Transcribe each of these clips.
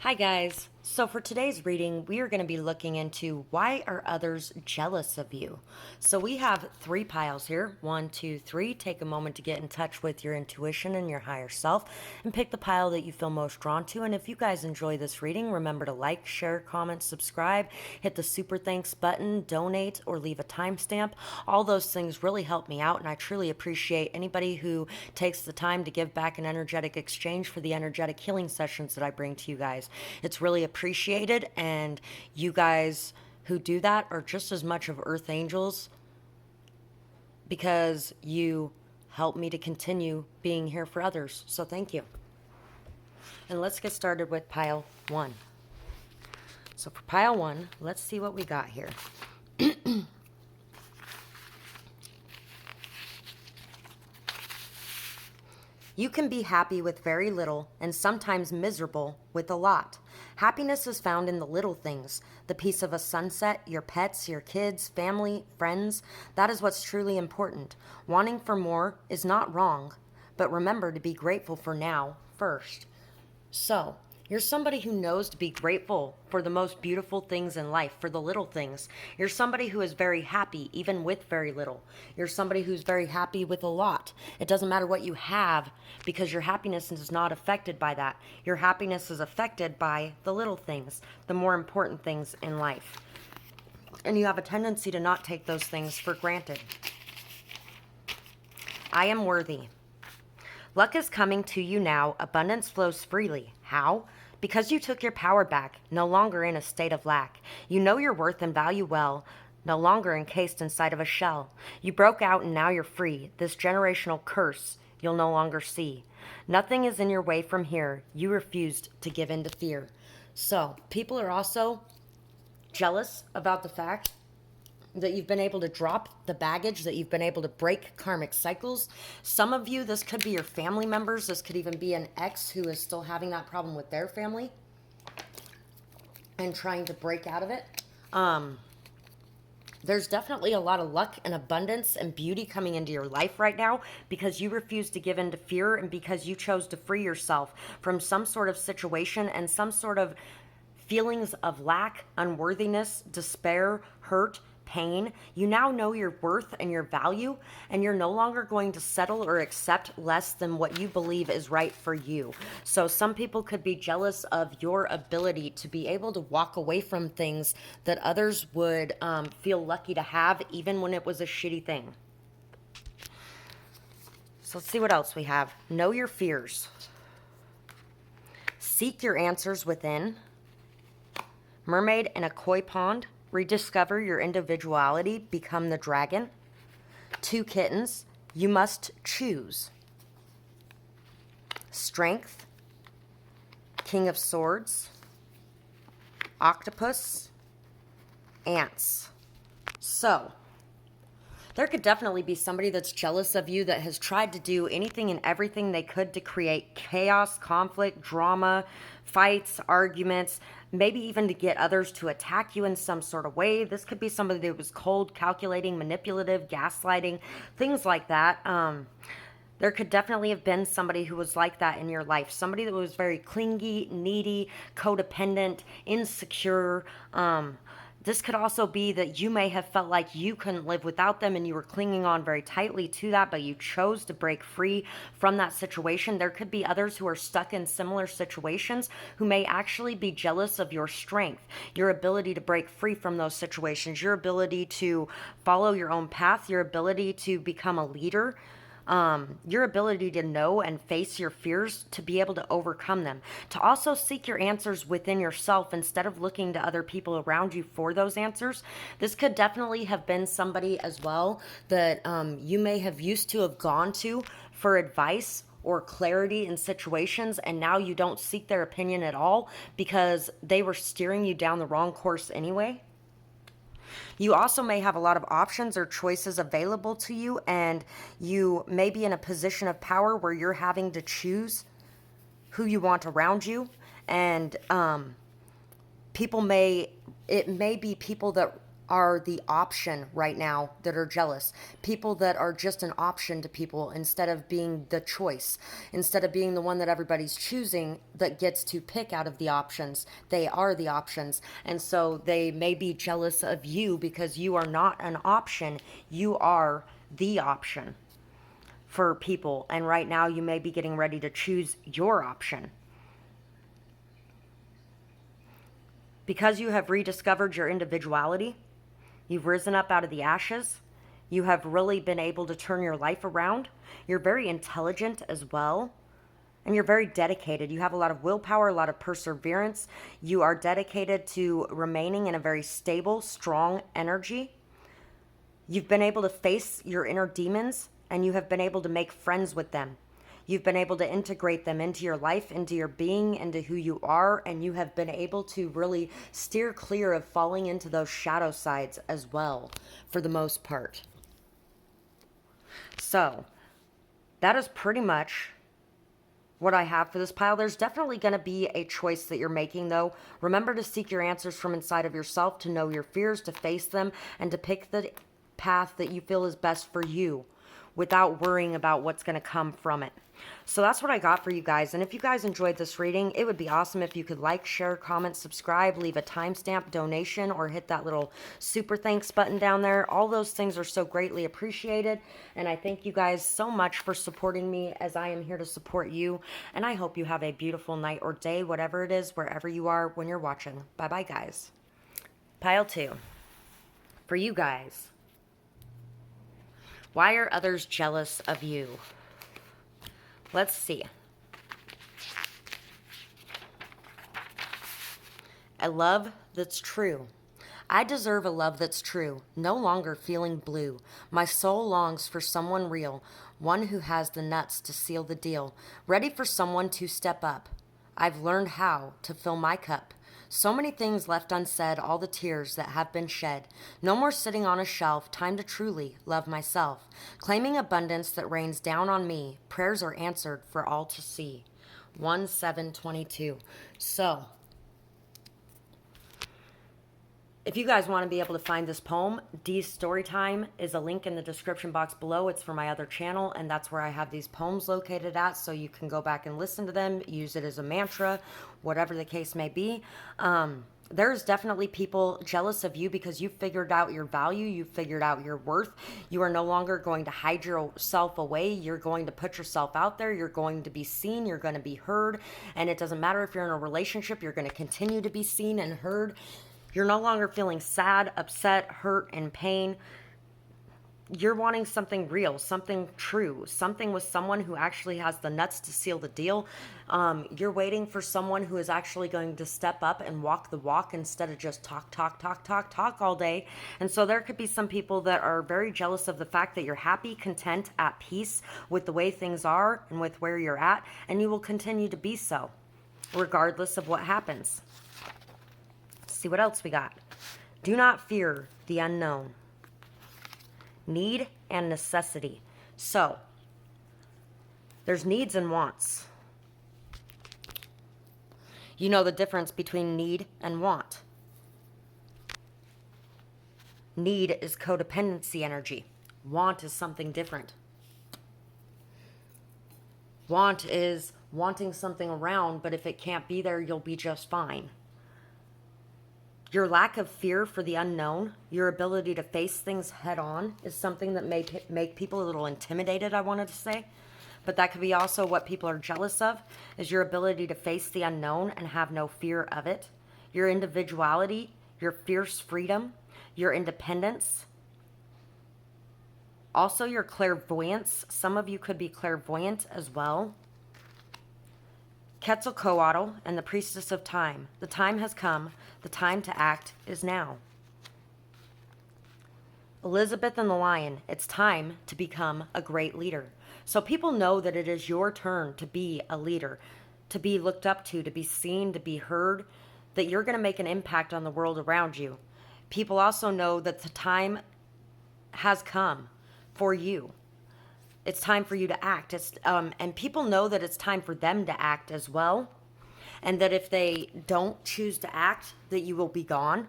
Hi guys. So for today's reading, we are going to be looking into why are others jealous of you? So we have three piles here. 1, 2, 3. Take a moment to get in touch with your intuition and your higher self and pick the pile that you feel most drawn to. And if you guys enjoy this reading, remember to like, share, comment, subscribe, hit the super thanks button, donate, or leave a timestamp. All those things really help me out, and I truly appreciate anybody who takes the time to give back an energetic exchange for the energetic healing sessions that I bring to you guys. It's really appreciated, and you guys who do that are just as much of earth angels because you help me to continue being here for others. So thank you. And let's get started with pile 1. So for pile 1, let's see what we got here. You can be happy with very little and sometimes miserable with a lot. Happiness is found in the little things, the peace of a sunset, your pets, your kids, family, friends. That is what's truly important. Wanting for more is not wrong, but remember to be grateful for now first. So, you're somebody who knows to be grateful for the most beautiful things in life, for the little things. You're somebody who is very happy, even with very little. You're somebody who's very happy with a lot. It doesn't matter what you have, because your happiness is not affected by that. Your happiness is affected by the little things, the more important things in life. And you have a tendency to not take those things for granted. I am worthy. Luck is coming to you now. Abundance flows freely. How? Because you took your power back, no longer in a state of lack. You know your worth and value well, no longer encased inside of a shell. You broke out and now you're free. This generational curse you'll no longer see. Nothing is in your way from here. You refused to give in to fear. So, people are also jealous about the fact that you've been able to drop the baggage, that you've been able to break karmic cycles. Some of you, this could be your family members. This could even be an ex who is still having that problem with their family and trying to break out of it. There's definitely a lot of luck and abundance and beauty coming into your life right now because you refuse to give in to fear and because you chose to free yourself from some sort of situation and some sort of feelings of lack, unworthiness, despair, hurt, pain. You now know your worth and your value, and you're no longer going to settle or accept less than what you believe is right for you. So some people could be jealous of your ability to be able to walk away from things that others would feel lucky to have, even when it was a shitty thing. So let's see what else we have. Know your fears. Seek your answers within. Mermaid in a koi pond. Rediscover your individuality. Become the dragon. 2 kittens. You must choose. Strength. King of Swords. Octopus. Ants. So, there could definitely be somebody that's jealous of you that has tried to do anything and everything they could to create chaos, conflict, drama, fights, arguments, maybe even to get others to attack you in some sort of way. This could be somebody that was cold, calculating, manipulative, gaslighting, things like that. There could definitely have been somebody who was like that in your life. Somebody that was very clingy, needy, codependent, insecure. This could also be that you may have felt like you couldn't live without them and you were clinging on very tightly to that, but you chose to break free from that situation. There could be others who are stuck in similar situations who may actually be jealous of your strength, your ability to break free from those situations, your ability to follow your own path, your ability to become a leader. Your ability to know and face your fears, to be able to overcome them, to also seek your answers within yourself instead of looking to other people around you for those answers. This could definitely have been somebody as well that you may have used to have gone to for advice or clarity in situations, and now you don't seek their opinion at all because they were steering you down the wrong course anyway. You also may have a lot of options or choices available to you, and you may be in a position of power where you're having to choose who you want around you. And it may be people that are the option right now that are jealous. People that are just an option to people instead of being the choice. Instead of being the one that everybody's choosing that gets to pick out of the options, they are the options. And so they may be jealous of you because you are not an option. You are the option for people. And right now you may be getting ready to choose your option. Because you have rediscovered your individuality, you've risen up out of the ashes. You have really been able to turn your life around. You're very intelligent as well. And you're very dedicated. You have a lot of willpower, a lot of perseverance. You are dedicated to remaining in a very stable, strong energy. You've been able to face your inner demons, and you have been able to make friends with them. You've been able to integrate them into your life, into your being, into who you are, and you have been able to really steer clear of falling into those shadow sides as well, for the most part. So, that is pretty much what I have for this pile. There's definitely going to be a choice that you're making, though. Remember to seek your answers from inside of yourself, to know your fears, to face them, and to pick the path that you feel is best for you without worrying about what's going to come from it. So that's what I got for you guys. And if you guys enjoyed this reading, it would be awesome if you could like, share, comment, subscribe, leave a timestamp donation, or hit that little super thanks button down there. All those things are so greatly appreciated. And I thank you guys so much for supporting me, as I am here to support you. And I hope you have a beautiful night or day, whatever it is, wherever you are when you're watching. Bye-bye, guys. Pile 2. For you guys. Why are others jealous of you? Let's see. A love that's true. I deserve a love that's true, no longer feeling blue. My soul longs for someone real, one who has the nuts to seal the deal, ready for someone to step up. I've learned how to fill my cup. So many things left unsaid, all the tears that have been shed. No more sitting on a shelf, time to truly love myself. Claiming abundance that rains down on me, prayers are answered for all to see. 1/7/22. So, if you guys want to be able to find this poem, Dee's StoryTime is a link in the description box below. It's for my other channel, and that's where I have these poems located at, so you can go back and listen to them, use it as a mantra, whatever the case may be. There's definitely people jealous of you because you've figured out your value, you've figured out your worth. You are no longer going to hide yourself away. You're going to put yourself out there. You're going to be seen. You're going to be heard. And it doesn't matter if you're in a relationship, you're going to continue to be seen and heard. You're no longer feeling sad, upset, hurt, and pain. You're wanting something real, something true, something with someone who actually has the nuts to seal the deal. You're waiting for someone who is actually going to step up and walk the walk instead of just talk all day. And so there could be some people that are very jealous of the fact that you're happy, content, at peace with the way things are and with where you're at, and you will continue to be so, regardless of what happens. See what else we got. Do not fear the unknown. Need and necessity. So, there's needs and wants. You know the difference between need and want. Need is codependency energy. Want is something different. Want is wanting something around, but if it can't be there, you'll be just fine. Your lack of fear for the unknown, your ability to face things head on, is something that may make people a little intimidated, I wanted to say. But that could be also what people are jealous of, is your ability to face the unknown and have no fear of it. Your individuality, your fierce freedom, your independence. Also your clairvoyance. Some of you could be clairvoyant as well. Quetzalcoatl and the Priestess of Time. The time has come. The time to act is now. Elizabeth and the Lion. It's time to become a great leader. So people know that it is your turn to be a leader, to be looked up to be seen, to be heard, that you're going to make an impact on the world around you. People also know that the time has come for you. It's time for you to act. And people know that it's time for them to act as well. And that if they don't choose to act, that you will be gone.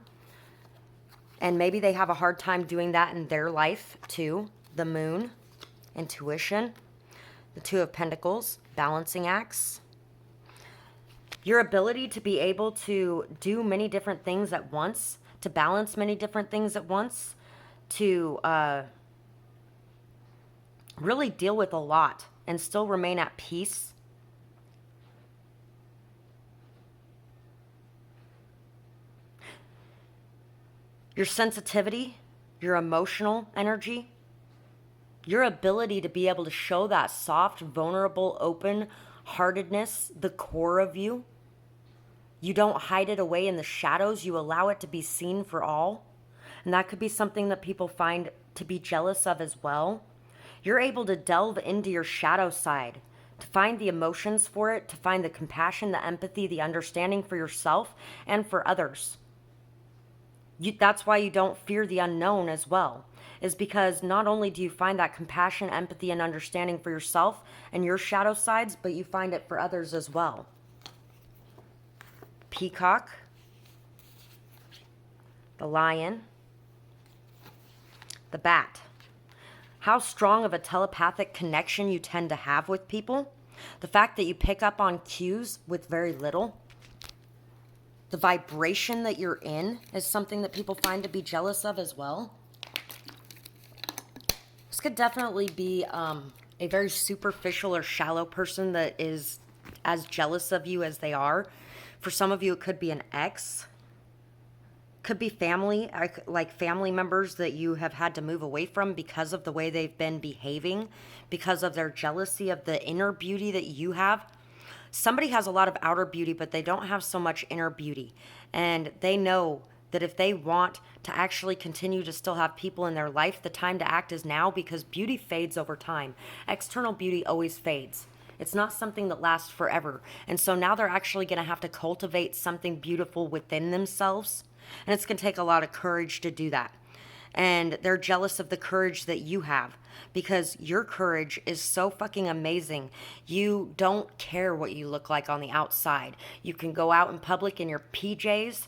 And maybe they have a hard time doing that in their life too. The Moon, intuition, the Two of Pentacles, balancing acts. Your ability to be able to do many different things at once, to balance many different things at once, to really deal with a lot and still remain at peace. Your sensitivity, your emotional energy, your ability to be able to show that soft, vulnerable, open-heartedness, the core of you. You don't hide it away in the shadows. You allow it to be seen for all. And that could be something that people find to be jealous of as well. You're able to delve into your shadow side, to find the emotions for it, to find the compassion, the empathy, the understanding for yourself and for others. That's why you don't fear the unknown as well, is because not only do you find that compassion, empathy, and understanding for yourself and your shadow sides, but you find it for others as well. Peacock, the Lion, the Bat. How strong of a telepathic connection you tend to have with people. The fact that you pick up on cues with very little. The vibration that you're in is something that people find to be jealous of as well. This could definitely be a very superficial or shallow person that is as jealous of you as they are. For some of you, it could be an ex. Could be family, like family members that you have had to move away from because of the way they've been behaving, because of their jealousy of the inner beauty that you have. Somebody has a lot of outer beauty, but they don't have so much inner beauty. And they know that if they want to actually continue to still have people in their life, the time to act is now, because beauty fades over time. External beauty always fades. It's not something that lasts forever. And so now they're actually going to have to cultivate something beautiful within themselves. And it's going to take a lot of courage to do that. And they're jealous of the courage that you have, because your courage is so fucking amazing. You don't care what you look like on the outside. You can go out in public in your PJs.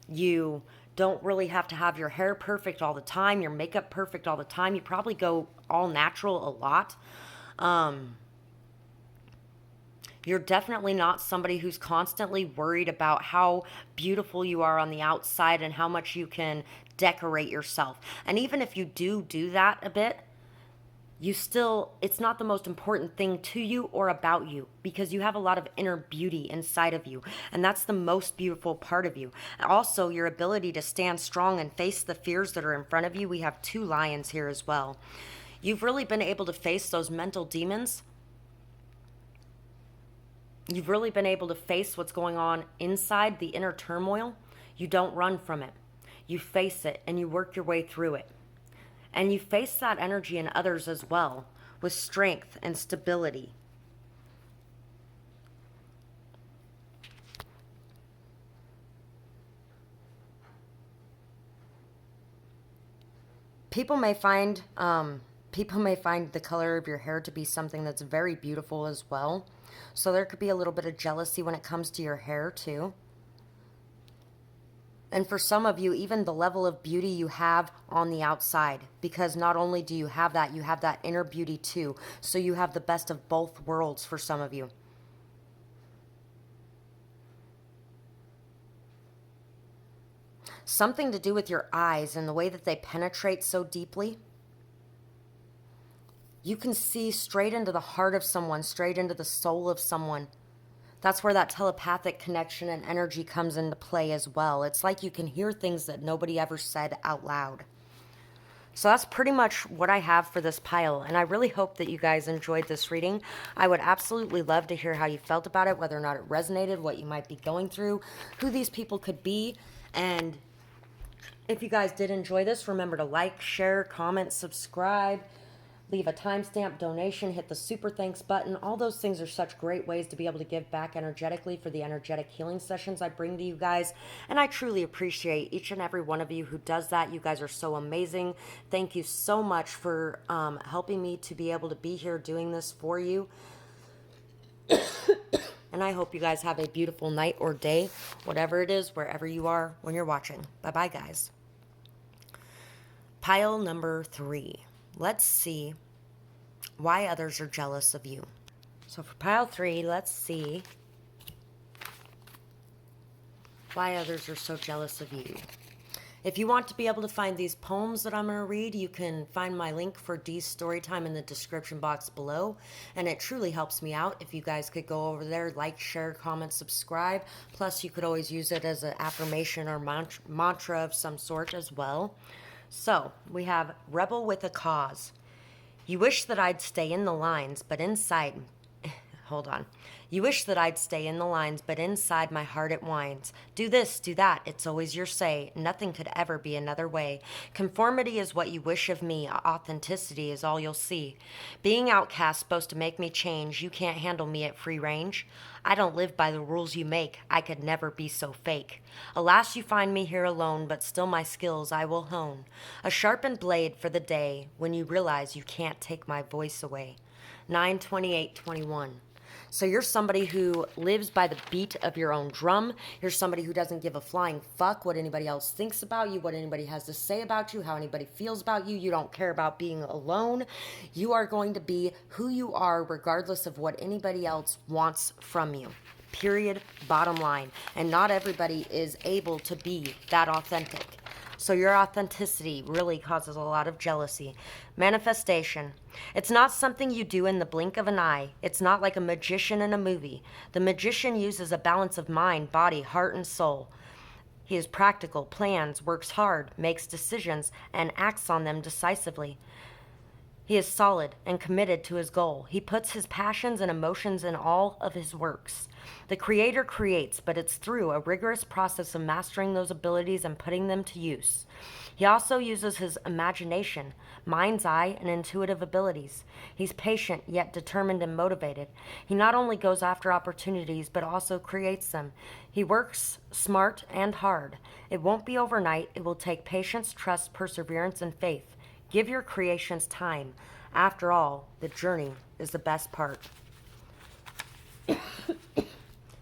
You don't really have to have your hair perfect all the time, your makeup perfect all the time. You probably go all natural a lot. You're definitely not somebody who's constantly worried about how beautiful you are on the outside and how much you can decorate yourself. And even if you do that a bit, it's not the most important thing to you or about you, because you have a lot of inner beauty inside of you. And that's the most beautiful part of you. Also, your ability to stand strong and face the fears that are in front of you. We have 2 lions here as well. You've really been able to face those mental demons. You've really been able to face what's going on inside, the inner turmoil. You don't run from it. You face it and you work your way through it. And you face that energy in others as well, with strength and stability. People may find the color of your hair to be something that's very beautiful as well. So there could be a little bit of jealousy when it comes to your hair too. And for some of you, even the level of beauty you have on the outside, because not only do you have that inner beauty too. So you have the best of both worlds for some of you. Something to do with your eyes and the way that they penetrate so deeply. You can see straight into the heart of someone, straight into the soul of someone. That's where that telepathic connection and energy comes into play as well. It's like you can hear things that nobody ever said out loud. So that's pretty much what I have for this pile, and I really hope that you guys enjoyed this reading. I would absolutely love to hear how you felt about it, whether or not it resonated, what you might be going through, who these people could be, and if you guys did enjoy this, remember to like, share, comment, subscribe, leave a timestamp, donation, hit the super thanks button. All those things are such great ways to be able to give back energetically for the energetic healing sessions I bring to you guys. And I truly appreciate each and every one of you who does that. You guys are so amazing. Thank you so much for helping me to be able to be here doing this for you. And I hope you guys have a beautiful night or day, whatever it is, wherever you are when you're watching. Bye-bye, guys. Pile number 3. Let's see why others are jealous of you. So for pile 3, let's see why others are so jealous of you. If you want to be able to find these poems that I'm going to read, you can find my link for Dee's Storytime in the description box below. And it truly helps me out if you guys could go over there, like, share, comment, subscribe. Plus, you could always use it as an affirmation or mantra of some sort as well. So, we have Rebel with a Cause. You wish that I'd stay in the lines, but inside... Hold on. You wish that I'd stay in the lines, but inside my heart it whines. Do this, do that, it's always your say. Nothing could ever be another way. Conformity is what you wish of me. Authenticity is all you'll see. Being outcast supposed to make me change. You can't handle me at free range. I don't live by the rules you make. I could never be so fake. Alas, you find me here alone, but still my skills I will hone. A sharpened blade for the day when you realize you can't take my voice away. 9/28/21. So you're somebody who lives by the beat of your own drum. You're somebody who doesn't give a flying fuck what anybody else thinks about you, what anybody has to say about you, how anybody feels about you. You don't care about being alone. You are going to be who you are regardless of what anybody else wants from you. Period. Bottom line. And not everybody is able to be that authentic. So your authenticity really causes a lot of jealousy. Manifestation. It's not something you do in the blink of an eye. It's not like a magician in a movie. The magician uses a balance of mind, body, heart, and soul. He is practical, plans, works hard, makes decisions, and acts on them decisively. He is solid and committed to his goal. He puts his passions and emotions in all of his works. The creator creates, but it's through a rigorous process of mastering those abilities and putting them to use. He also uses his imagination, mind's eye, and intuitive abilities. He's patient, yet determined and motivated. He not only goes after opportunities, but also creates them. He works smart and hard. It won't be overnight. It will take patience, trust, perseverance, and faith. Give your creations time. After all, the journey is the best part.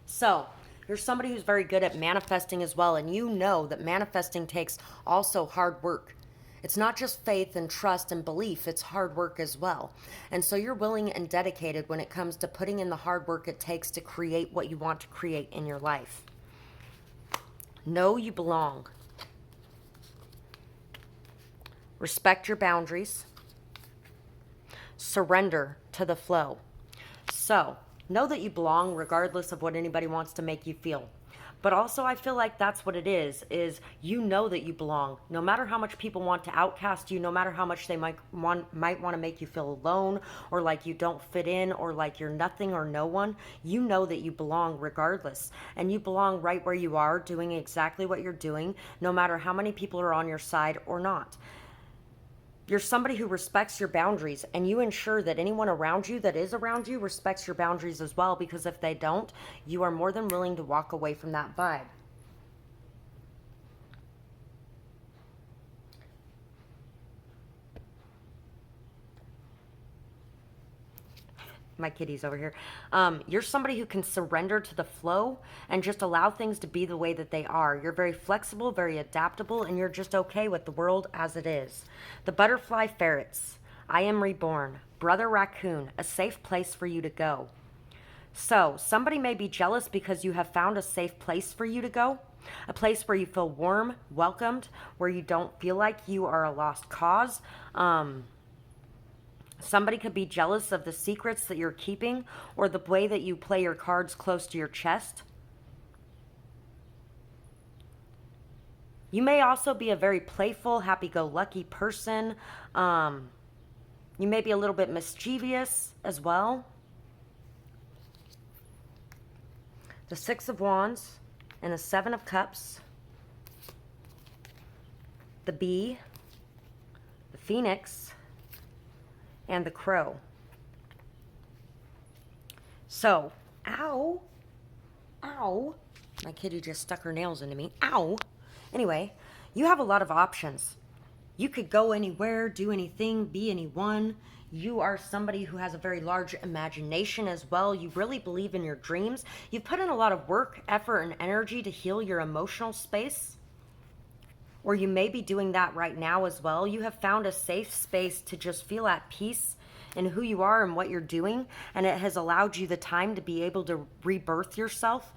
So, you're somebody who's very good at manifesting as well, and you know that manifesting takes also hard work. It's not just faith and trust and belief, it's hard work as well. And so you're willing and dedicated when it comes to putting in the hard work it takes to create what you want to create in your life. Know you belong. Respect your boundaries. Surrender to the flow. So, know that you belong regardless of what anybody wants to make you feel. But also I feel like that's what it is you know that you belong. No matter how much people want to outcast you, no matter how much they might want to make you feel alone or like you don't fit in or like you're nothing or no one, you know that you belong regardless. And you belong right where you are doing exactly what you're doing, no matter how many people are on your side or not. You're somebody who respects your boundaries, and you ensure that anyone around you that is around you respects your boundaries as well, because if they don't, you are more than willing to walk away from that vibe. My kitty's over here. You're somebody who can surrender to the flow and just allow things to be the way that they are. You're very flexible, very adaptable, and you're just okay with the world as it is. The butterfly ferrets. I am reborn. Brother raccoon, a safe place for you to go. So, somebody may be jealous because you have found a safe place for you to go. A place where you feel warm, welcomed, where you don't feel like you are a lost cause. Somebody could be jealous of the secrets that you're keeping or the way that you play your cards close to your chest. You may also be a very playful, happy-go-lucky person. You may be a little bit mischievous as well. The Six of Wands and the Seven of Cups. The Bee, the Phoenix, and the Crow. So, ow, my kitty just stuck her nails into me, ow. Anyway, you have a lot of options. You could go anywhere, do anything, be anyone. You are somebody who has a very large imagination as well. You really believe in your dreams. You've put in a lot of work, effort, and energy to heal your emotional space. or you may be doing that right now as well. You have found a safe space to just feel at peace in who you are and what you're doing, and it has allowed you the time to be able to rebirth yourself.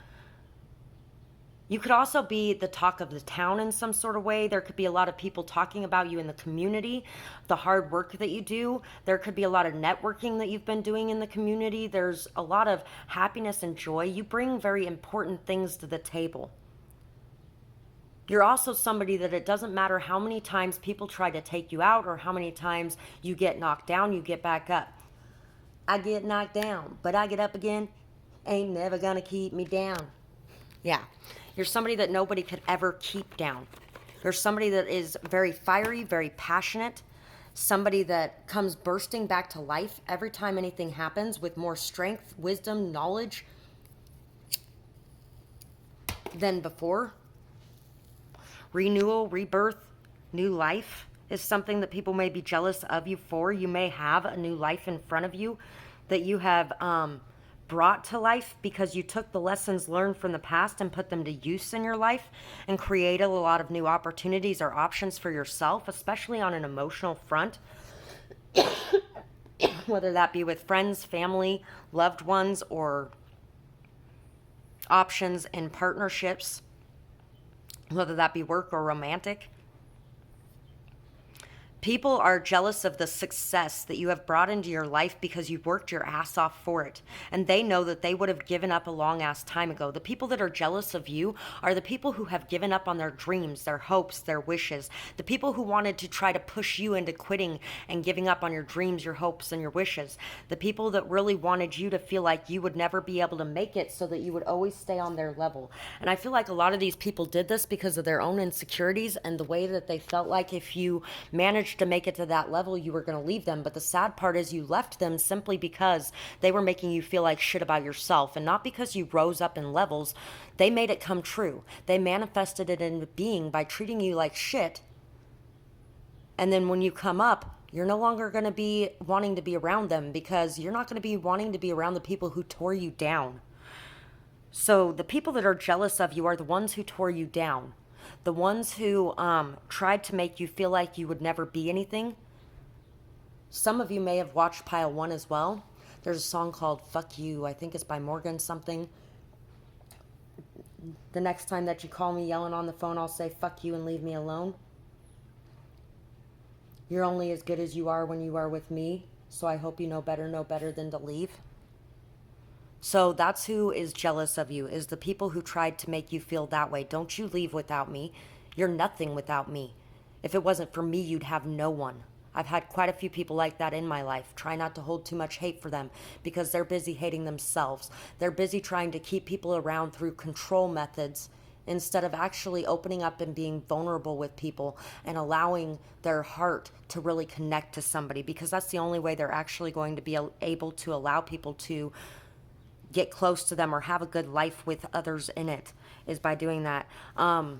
You could also be the talk of the town in some sort of way. There could be a lot of people talking about you in the community, the hard work that you do. There could be a lot of networking that you've been doing in the community. There's a lot of happiness and joy. You bring very important things to the table. You're also somebody that it doesn't matter how many times people try to take you out or how many times you get knocked down, you get back up. I get knocked down, but I get up again. Ain't never gonna keep me down. Yeah. You're somebody that nobody could ever keep down. You're somebody that is very fiery, very passionate, somebody that comes bursting back to life every time anything happens with more strength, wisdom, knowledge than before. Renewal, rebirth, new life is something that people may be jealous of you for. You may have a new life in front of you that you have brought to life because you took the lessons learned from the past and put them to use in your life and created a lot of new opportunities or options for yourself, especially on an emotional front, whether that be with friends, family, loved ones, or options in partnerships, whether that be work or romantic. People are jealous of the success that you have brought into your life because you've worked your ass off for it. And they know that they would have given up a long ass time ago. The people that are jealous of you are the people who have given up on their dreams, their hopes, their wishes. The people who wanted to try to push you into quitting and giving up on your dreams, your hopes, and your wishes. The people that really wanted you to feel like you would never be able to make it so that you would always stay on their level. And I feel like a lot of these people did this because of their own insecurities and the way that they felt like if you managed to make it to that level, you were going to leave them. But the sad part is you left them simply because they were making you feel like shit about yourself, and not because you rose up in levels. They made it come true. They manifested it into being by treating you like shit. And then when you come up, you're no longer going to be wanting to be around them because you're not going to be wanting to be around the people who tore you down. So the people that are jealous of you are the ones who tore you down. The ones who tried to make you feel like you would never be anything. Some of you may have watched Pile 1 as well. There's a song called Fuck You. I think it's by Morgan something. The next time that you call me yelling on the phone, I'll say fuck you and leave me alone. You're only as good as you are when you are with me. So I hope you know better than to leave. So that's who is jealous of you, is the people who tried to make you feel that way. Don't you leave without me. You're nothing without me. If it wasn't for me, you'd have no one. I've had quite a few people like that in my life. Try not to hold too much hate for them because they're busy hating themselves. They're busy trying to keep people around through control methods instead of actually opening up and being vulnerable with people and allowing their heart to really connect to somebody, because that's the only way they're actually going to be able to allow people to get close to them or have a good life with others in it, is by doing that. The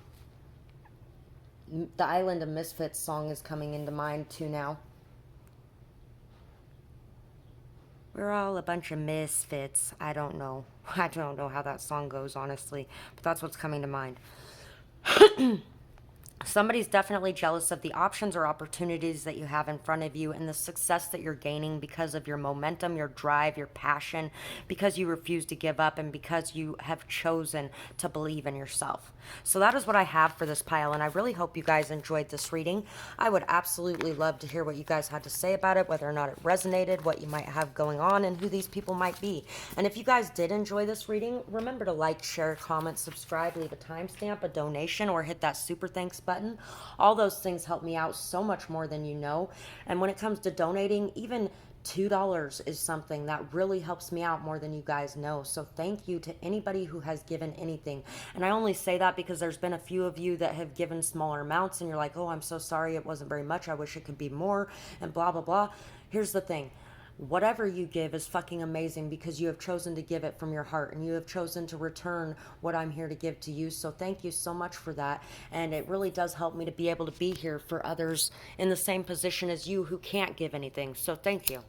Island of Misfits song is coming into mind too now. We're all a bunch of misfits. I don't know. I don't know how that song goes, honestly, but that's what's coming to mind. Somebody's definitely jealous of the options or opportunities that you have in front of you and the success that you're gaining because of your momentum, your drive, your passion, because you refuse to give up and because you have chosen to believe in yourself. So that is what I have for this pile, and I really hope you guys enjoyed this reading. I would absolutely love to hear what you guys had to say about it, whether or not it resonated, what you might have going on, and who these people might be. And if you guys did enjoy this reading, remember to like, share, comment, subscribe, leave a timestamp, a donation, or hit that super thanks button. All those things help me out so much more than you know. And when it comes to donating, even $2 is something that really helps me out more than you guys know. So thank you to anybody who has given anything. And I only say that because there's been a few of you that have given smaller amounts and you're like, oh, I'm so sorry, it wasn't very much, I wish it could be more, and blah blah blah. Here's the thing. Whatever you give is fucking amazing because you have chosen to give it from your heart and you have chosen to return what I'm here to give to you. So thank you so much for that. And it really does help me to be able to be here for others in the same position as you who can't give anything. So thank you.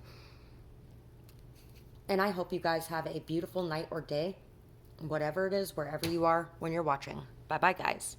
And I hope you guys have a beautiful night or day, whatever it is, wherever you are when you're watching. Bye-bye, guys.